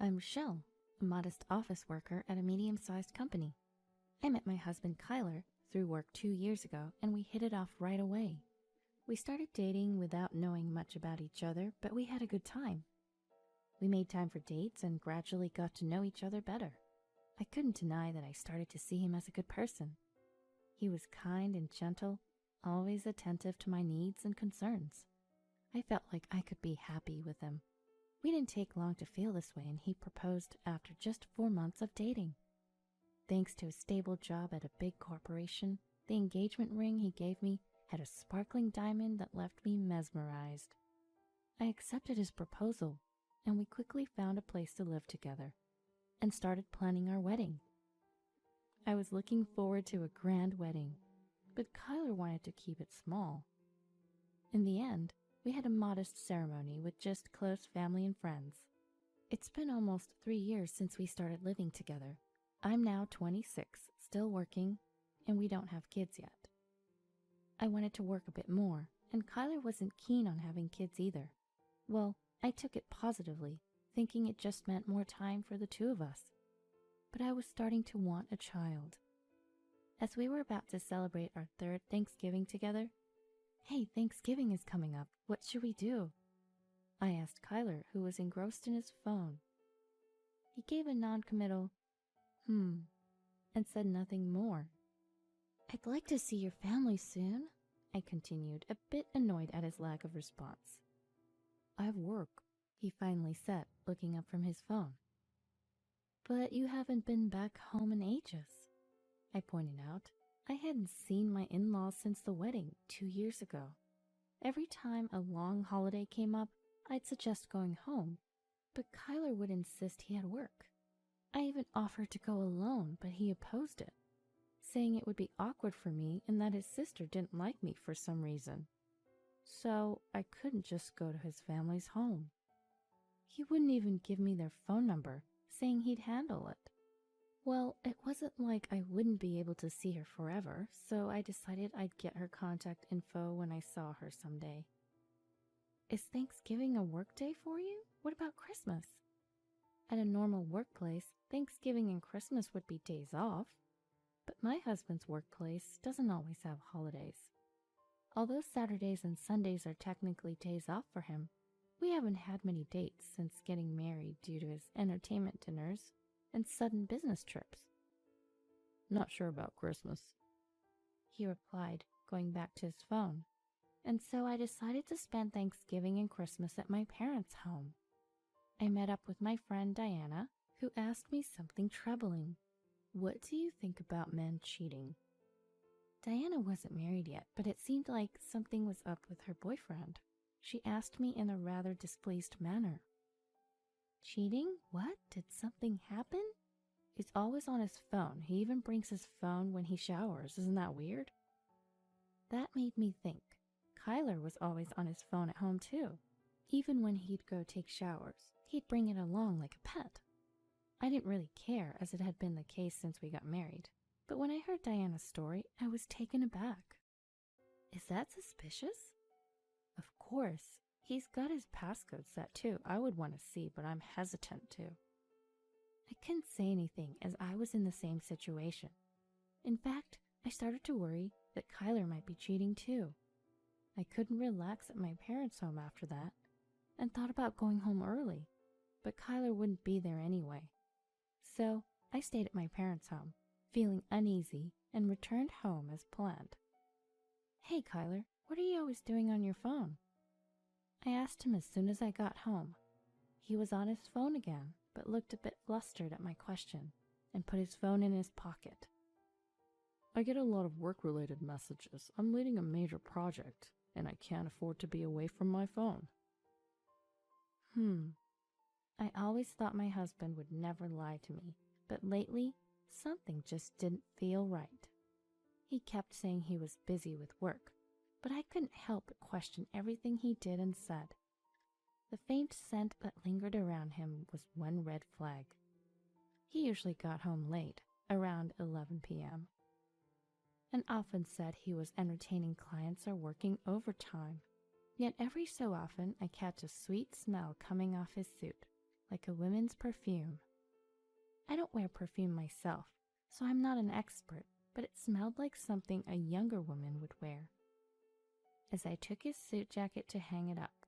I'm Michelle, a modest office worker at a medium-sized company. I met my husband Kyler through work 2 years ago, and we hit it off right away. We started dating without knowing much about each other, but we had a good time. We made time for dates and gradually got to know each other better. I couldn't deny that I started to see him as a good person. He was kind and gentle, always attentive to my needs and concerns. I felt like I could be happy with him. We didn't take long to feel this way, and he proposed after just 4 months of dating. Thanks to a stable job at a big corporation, the engagement ring he gave me had a sparkling diamond that left me mesmerized. I accepted his proposal, and we quickly found a place to live together and started planning our wedding. I was looking forward to a grand wedding, but Kyler wanted to keep it small. In the end, we had a modest ceremony with just close family and friends. It's been almost 3 years since we started living together. I'm now 26, still working, and we don't have kids yet. I wanted to work a bit more, and Kyler wasn't keen on having kids either. Well, I took it positively, thinking it just meant more time for the two of us. But I was starting to want a child. As we were about to celebrate our 3rd Thanksgiving together, "Hey, Thanksgiving is coming up. What should we do?" I asked Kyler, who was engrossed in his phone. He gave a non-committal, and said nothing more. "I'd like to see your family soon," I continued, a bit annoyed at his lack of response. "I have work," he finally said, looking up from his phone. "But you haven't been back home in ages," I pointed out. I hadn't seen my in-laws since the wedding 2 years ago. Every time a long holiday came up, I'd suggest going home, but Kyler would insist he had work. I even offered to go alone, but he opposed it, saying it would be awkward for me and that his sister didn't like me for some reason. So I couldn't just go to his family's home. He wouldn't even give me their phone number, saying he'd handle it. Well, it wasn't like I wouldn't be able to see her forever, so I decided I'd get her contact info when I saw her someday. "Is Thanksgiving a work day for you? What about Christmas?" At a normal workplace, Thanksgiving and Christmas would be days off, but my husband's workplace doesn't always have holidays. Although Saturdays and Sundays are technically days off for him, we haven't had many dates since getting married due to his entertainment dinners and sudden business trips. "Not sure about Christmas," he replied, going back to his phone. And so I decided to spend Thanksgiving and Christmas at my parents' home. I met up with my friend Diana, who asked me something troubling. "What do you think about men cheating?" Diana wasn't married yet, but it seemed like something was up with her boyfriend. She asked me in a rather displeased manner. "Cheating? What? Did something happen?" "He's always on his phone. He even brings his phone when he showers. Isn't that weird?" That made me think. Kyler was always on his phone at home too. Even when he'd go take showers, he'd bring it along like a pet. I didn't really care, as it had been the case since we got married. But when I heard Diana's story, I was taken aback. "Is that suspicious?" "Of course. He's got his passcode set too. I would want to see, but I'm hesitant to." I couldn't say anything as I was in the same situation. In fact, I started to worry that Kyler might be cheating too. I couldn't relax at my parents' home after that and thought about going home early, but Kyler wouldn't be there anyway. So I stayed at my parents' home, feeling uneasy, and returned home as planned. "Hey Kyler, what are you always doing on your phone?" I asked him as soon as I got home. He was on his phone again, but looked a bit flustered at my question and put his phone in his pocket. "I get a lot of work-related messages. I'm leading a major project, and I can't afford to be away from my phone." I always thought my husband would never lie to me, but lately, something just didn't feel right. He kept saying he was busy with work, but I couldn't help but question everything he did and said. The faint scent that lingered around him was one red flag. He usually got home late, around 11 p.m., and often said he was entertaining clients or working overtime. Yet every so often I catch a sweet smell coming off his suit, like a woman's perfume. I don't wear perfume myself, so I'm not an expert, but it smelled like something a younger woman would wear. As I took his suit jacket to hang it up,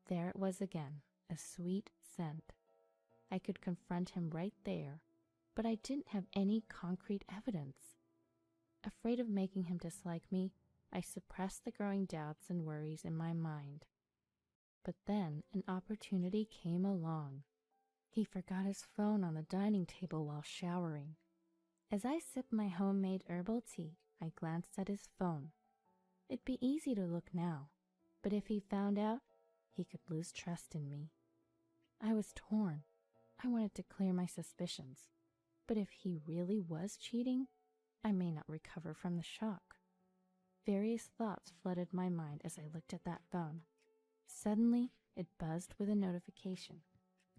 there it was again, a sweet scent. I could confront him right there, but I didn't have any concrete evidence. Afraid of making him dislike me, I suppressed the growing doubts and worries in my mind. But then an opportunity came along. He forgot his phone on the dining table while showering. As I sipped my homemade herbal tea, I glanced at his phone. It'd be easy to look now, but if he found out, he could lose trust in me. I was torn. I wanted to clear my suspicions, but if he really was cheating, I may not recover from the shock. Various thoughts flooded my mind as I looked at that phone. Suddenly, it buzzed with a notification.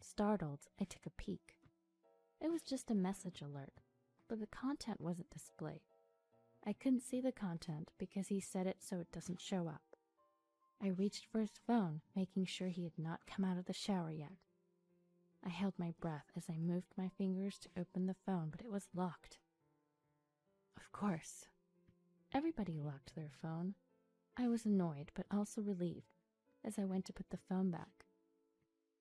Startled, I took a peek. It was just a message alert, but the content wasn't displayed. I couldn't see the content because he set it so it doesn't show up. I reached for his phone, making sure he had not come out of the shower yet. I held my breath as I moved my fingers to open the phone, but it was locked. Of course. Everybody locked their phone. I was annoyed, but also relieved, as I went to put the phone back.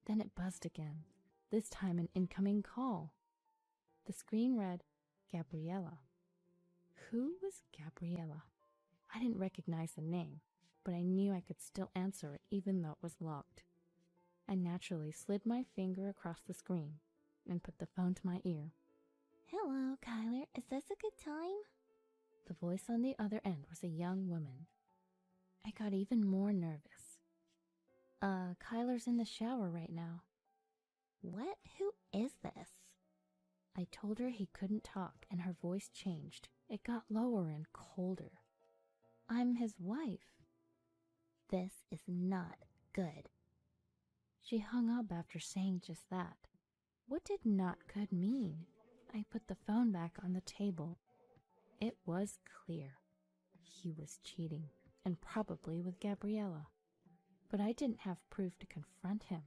Then it buzzed again, this time an incoming call. The screen read, Gabriella. Who was Gabriella? I didn't recognize the name, but I knew I could still answer it even though it was locked. I naturally slid my finger across the screen and put the phone to my ear. Hello, Kyler. Is this a good time? The voice on the other end was a young woman. I got even more nervous. Kyler's in the shower right now. What? Who is this? I told her he couldn't talk, and her voice changed. It got lower and colder. I'm his wife. This is not good. She hung up after saying just that. What did not good mean? I put the phone back on the table. It was clear. He was cheating, and probably with Gabriella. But I didn't have proof to confront him.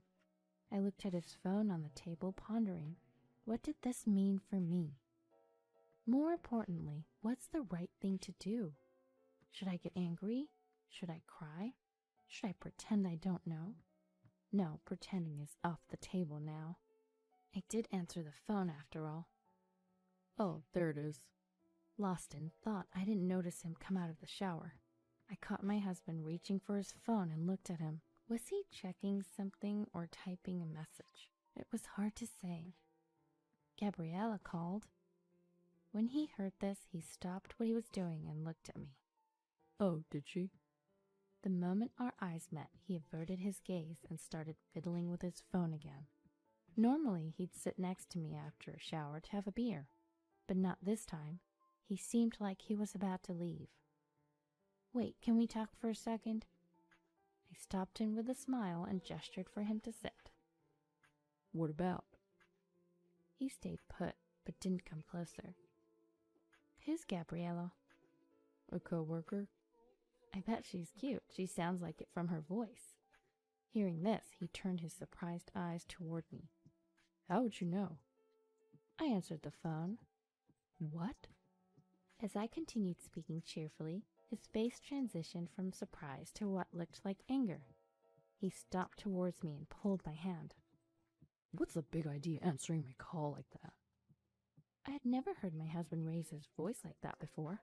I looked at his phone on the table, pondering. What did this mean for me? More importantly, what's the right thing to do? Should I get angry? Should I cry? Should I pretend I don't know? No, pretending is off the table now. I did answer the phone after all. Oh, there it is. Lost in thought, I didn't notice him come out of the shower. I caught my husband reaching for his phone and looked at him. Was he checking something or typing a message? It was hard to say. Gabriella called. When he heard this, he stopped what he was doing and looked at me. Oh, did she? The moment our eyes met, he averted his gaze and started fiddling with his phone again. Normally, he'd sit next to me after a shower to have a beer, but not this time. He seemed like he was about to leave. Wait, can we talk for a second? I stopped him with a smile and gestured for him to sit. What about? He stayed put, but didn't come closer. Who's Gabriella? A coworker. I bet she's cute. She sounds like it from her voice. Hearing this, he turned his surprised eyes toward me. How would you know? I answered the phone. What? As I continued speaking cheerfully, his face transitioned from surprise to what looked like anger. He stopped towards me and pulled my hand. What's the big idea answering my call like that? I had never heard my husband raise his voice like that before.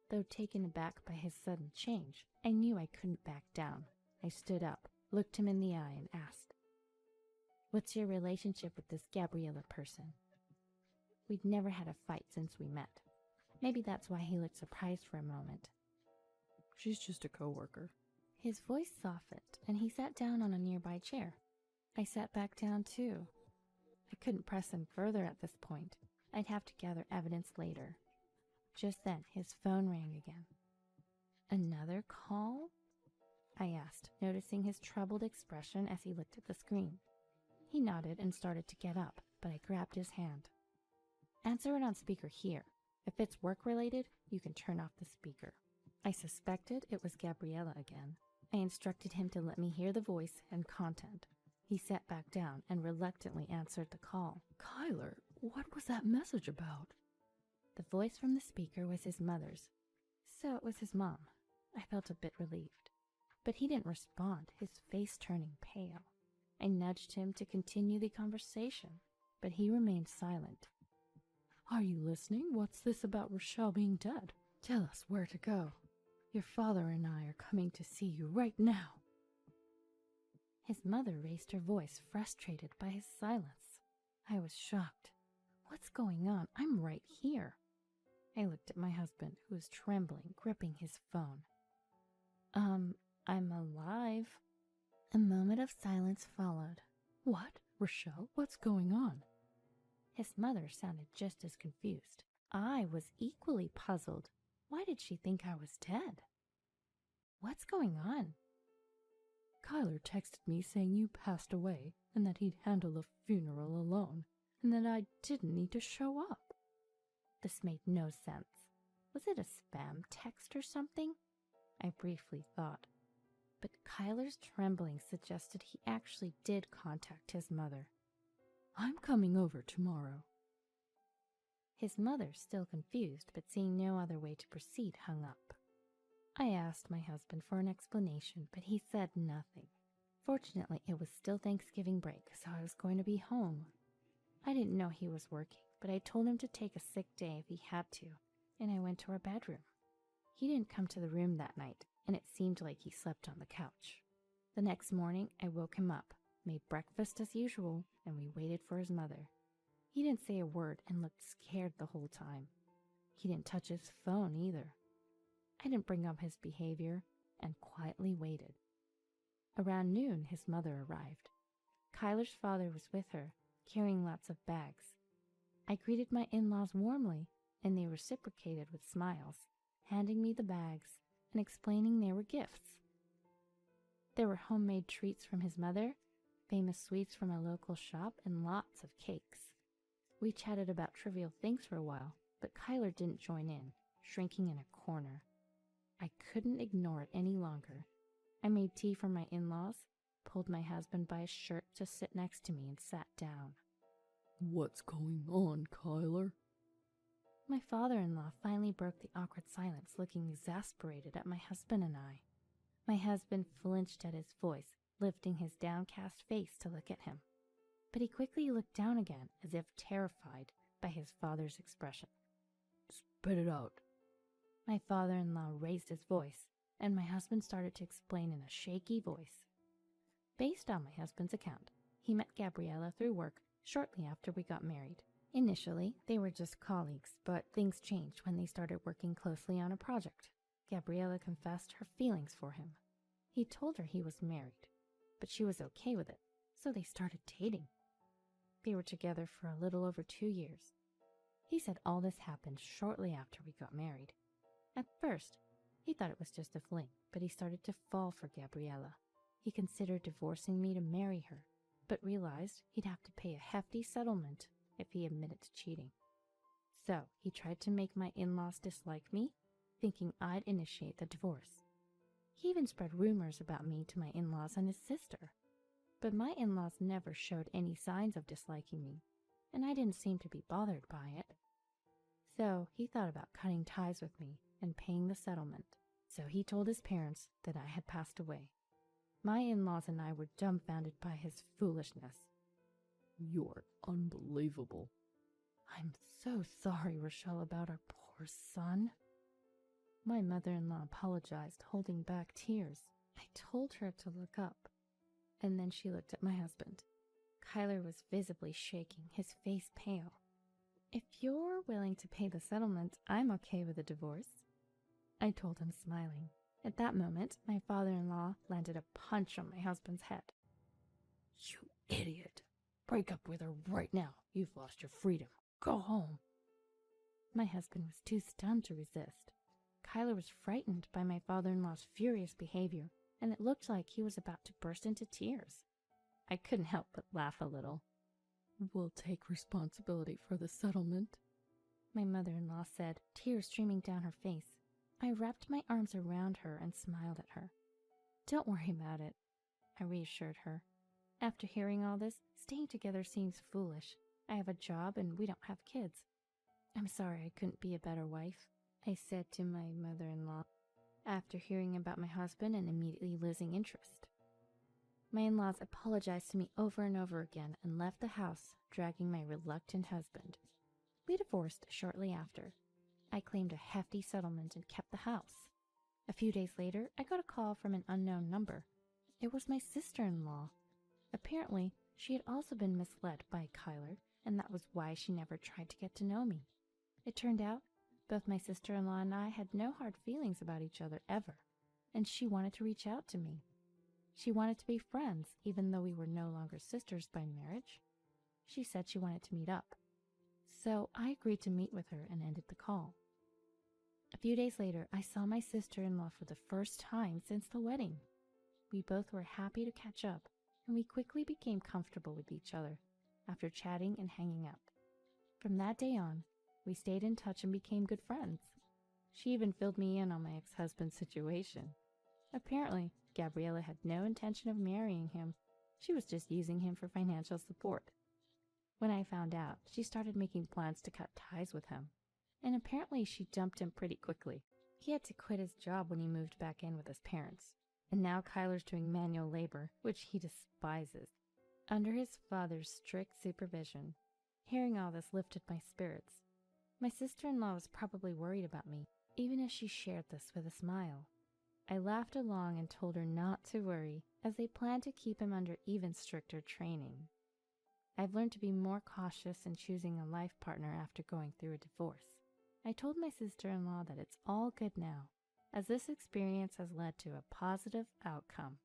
Though taken aback by his sudden change, I knew I couldn't back down. I stood up, looked him in the eye, and asked, What's your relationship with this Gabriella person? We'd never had a fight since we met. Maybe that's why he looked surprised for a moment. She's just a coworker. His voice softened, and he sat down on a nearby chair. I sat back down too. I couldn't press him further at this point. I'd have to gather evidence later. Just then, his phone rang again. Another call? I asked, noticing his troubled expression as he looked at the screen. He nodded and started to get up, but I grabbed his hand. Answer it on speaker here. If it's work-related, you can turn off the speaker. I suspected it was Gabriella again. I instructed him to let me hear the voice and content. He sat back down and reluctantly answered the call. "Kyler, what was that message about?" The voice from the speaker was his mother's, so it was his mom. I felt a bit relieved. But he didn't respond, his face turning pale. I nudged him to continue the conversation, but he remained silent. "Are you listening? What's this about Rochelle being dead? Tell us where to go. Your father and I are coming to see you right now." His mother raised her voice, frustrated by his silence. I was shocked. "What's going on? I'm right here." I looked at my husband, who was trembling, gripping his phone. I'm alive." A moment of silence followed. "What? Rochelle, what's going on?" His mother sounded just as confused. I was equally puzzled. Why did she think I was dead? "What's going on?" "Kyler texted me saying you passed away and that he'd handle the funeral alone and that I didn't need to show up." This made no sense. Was it a spam text or something? I briefly thought. But Kyler's trembling suggested he actually did contact his mother. "I'm coming over tomorrow." His mother, still confused but seeing no other way to proceed, hung up. I asked my husband for an explanation, but he said nothing. Fortunately, it was still Thanksgiving break, so I was going to be home. I didn't know he was working, but I told him to take a sick day if he had to, and I went to our bedroom. He didn't come to the room that night, and it seemed like he slept on the couch. The next morning, I woke him up, made breakfast as usual, and we waited for his mother. He didn't say a word and looked scared the whole time. He didn't touch his phone either. I didn't bring up his behavior and quietly waited. Around noon, his mother arrived. Kyler's father was with her, carrying lots of bags. I greeted my in-laws warmly, and they reciprocated with smiles, handing me the bags and explaining they were gifts. There were homemade treats from his mother, famous sweets from a local shop, and lots of cakes. We chatted about trivial things for a while, but Kyler didn't join in, shrinking in a corner. I couldn't ignore it any longer. I made tea for my in-laws, pulled my husband by his shirt to sit next to me, and sat down. "What's going on, Kyler?" My father-in-law finally broke the awkward silence, looking exasperated at my husband and I. My husband flinched at his voice, lifting his downcast face to look at him. But he quickly looked down again, as if terrified by his father's expression. "Spit it out." My father-in-law raised his voice, and my husband started to explain in a shaky voice. Based on my husband's account, he met Gabriella through work shortly after we got married. Initially, they were just colleagues, but things changed when they started working closely on a project. Gabriella confessed her feelings for him. He told her he was married, but she was okay with it, so they started dating. They were together for a little over 2 years. He said all this happened shortly after we got married. At first, he thought it was just a fling, but he started to fall for Gabriella. He considered divorcing me to marry her, but realized he'd have to pay a hefty settlement if he admitted to cheating. So he tried to make my in-laws dislike me, thinking I'd initiate the divorce. He even spread rumors about me to my in-laws and his sister. But my in-laws never showed any signs of disliking me, and I didn't seem to be bothered by it. So he thought about cutting ties with me and paying the settlement. So he told his parents that I had passed away. My in-laws and I were dumbfounded by his foolishness. "You're unbelievable." "I'm so sorry, Rochelle, about our poor son." My mother-in-law apologized, holding back tears. I told her to look up, and then she looked at my husband. Kyler was visibly shaking, his face pale. "If you're willing to pay the settlement, I'm okay with a divorce," I told him, smiling. At that moment, my father-in-law landed a punch on my husband's head. "You idiot! Break up with her right now. You've lost your freedom. Go home." My husband was too stunned to resist. Kyler was frightened by my father-in-law's furious behavior, and it looked like he was about to burst into tears. I couldn't help but laugh a little. "We'll take responsibility for the settlement," my mother-in-law said, tears streaming down her face. I wrapped my arms around her and smiled at her. "Don't worry about it," I reassured her. After hearing all this, staying together seems foolish. I have a job and we don't have kids. I'm sorry I couldn't be a better wife, I said to my mother-in-law after hearing about my husband and immediately losing interest. My in-laws apologized to me over and over again and left the house, dragging my reluctant husband. We divorced shortly after. I claimed a hefty settlement and kept the house. A few days later, I got a call from an unknown number. It was my sister-in-law. Apparently, she had also been misled by Kyler, and that was why she never tried to get to know me. It turned out, both my sister-in-law and I had no hard feelings about each other ever, and she wanted to reach out to me. She wanted to be friends, even though we were no longer sisters by marriage. She said she wanted to meet up. So I agreed to meet with her and ended the call. A few days later, I saw my sister-in-law for the first time since the wedding. We both were happy to catch up, and we quickly became comfortable with each other after chatting and hanging out. From that day on, we stayed in touch and became good friends. She even filled me in on my ex-husband's situation. Apparently, Gabriella had no intention of marrying him. She was just using him for financial support. When I found out, she started making plans to cut ties with him. And apparently she dumped him pretty quickly. He had to quit his job when he moved back in with his parents. And now Kyler's doing manual labor, which he despises. Under his father's strict supervision, hearing all this lifted my spirits. My sister-in-law was probably worried about me, even as she shared this with a smile. I laughed along and told her not to worry, as they planned to keep him under even stricter training. I've learned to be more cautious in choosing a life partner after going through a divorce. I told my sister-in-law that it's all good now, as this experience has led to a positive outcome.